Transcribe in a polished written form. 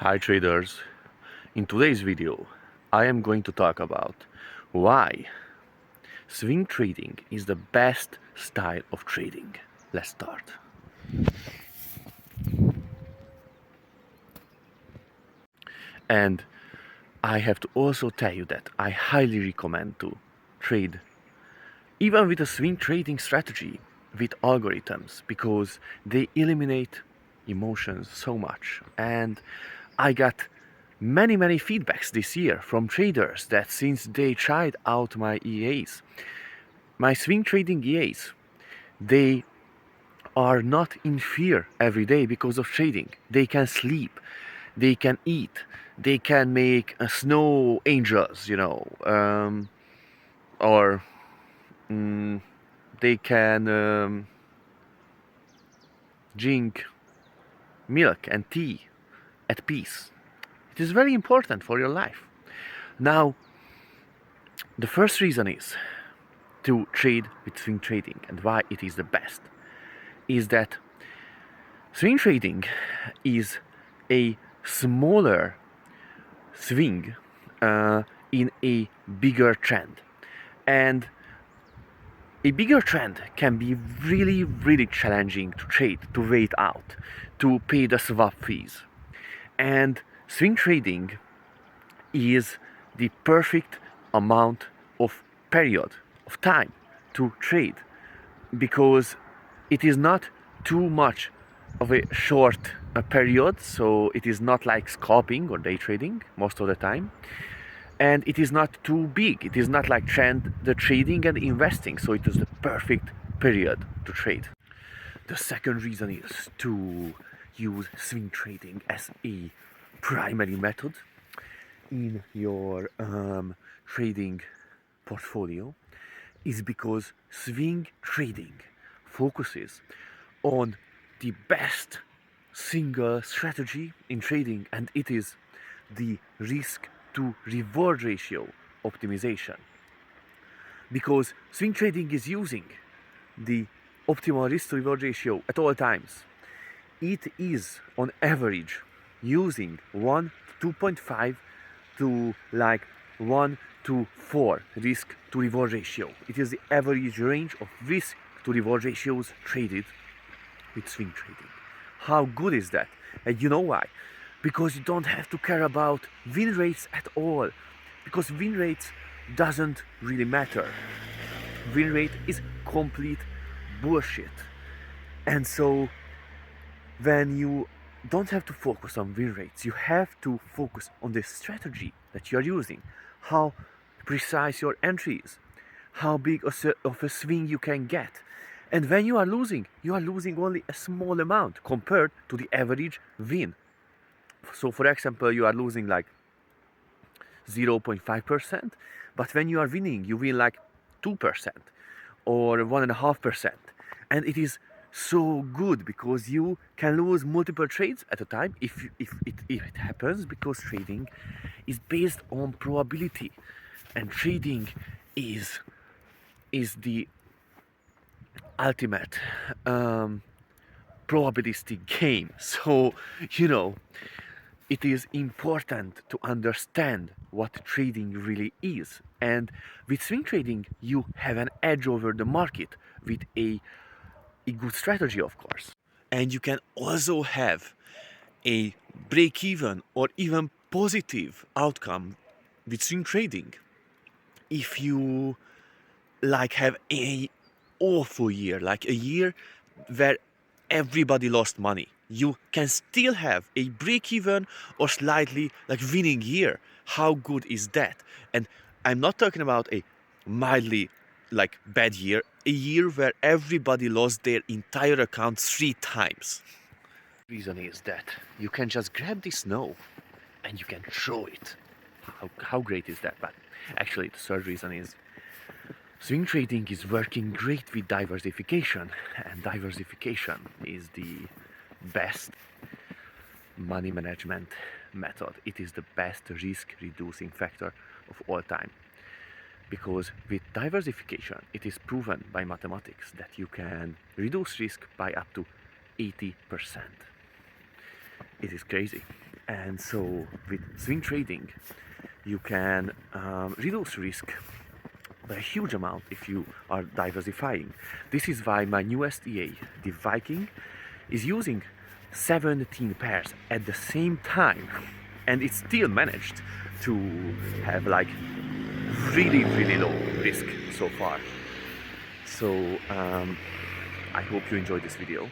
Hi traders, in today's video I am going to talk about why swing trading is the best style of trading. Let's start. And I have to also tell you that I highly recommend to trade even with a swing trading strategy with algorithms because they eliminate emotions so much. And I got many feedbacks this year from traders that since they tried out my EAs, my swing trading EAs, they are not in fear every day because of trading. They can sleep, they can eat, they can make snow angels, or they can drink milk and tea at peace. It is very important for your life. Now, the first reason is to trade with swing trading and why it is the best is that swing trading is a smaller swing in a bigger trend, and a bigger trend can be really challenging to trade, to wait out, to pay the swap fees. And swing trading is the perfect amount of period of time to trade because it is not too much of a short period, so it is not like scalping or day trading most of the time, and it is not too big. It is not like the trading and investing, so it is the perfect period to trade. The second reason is to use swing trading as a primary method in your trading portfolio is because swing trading focuses on the best single strategy in trading, and it is the risk to reward ratio optimization. Because swing trading is using the optimal risk to reward ratio at all times. It is on average using 1 to 2.5 to like 1 to 4 risk to reward ratio. It is the average range of risk to reward ratios traded with swing trading. How good is that? And you know why? Because you don't have to care about win rates at all, because win rates doesn't really matter. Win rate is complete bullshit. And so when you don't have to focus on win rates, you have to focus on the strategy that you are using, how precise your entry is, how big of a swing you can get. And when you are losing only a small amount compared to the average win. So for example, you are losing like 0.5%, but when you are winning, you win like 2% or 1.5%. And it is so good because you can lose multiple trades at a time if it happens, because trading is based on probability, and trading is the ultimate probabilistic game. So it is important to understand what trading really is. And with swing trading, you have an edge over the market with a good strategy, of course. And you can also have a break-even or even positive outcome with swing trading if you like have a awful year, like a year where everybody lost money. You can still have a break-even or slightly like winning year. How good is that? And I'm not talking about a mildly like bad year, a year where everybody lost their entire account 3 times. Reason is that you can just grab the snow and you can throw it. How great is that? But actually the third reason is swing trading is working great with diversification, and diversification is the best money management method. It is the best risk reducing factor of all time, because with diversification it is proven by mathematics that you can reduce risk by up to 80%. It is crazy. And so with swing trading, you can reduce risk by a huge amount if you are diversifying. This is why my newest EA, the Viking, is using 17 pairs at the same time, and it still managed to have like really low risk so far. So I hope you enjoyed this video.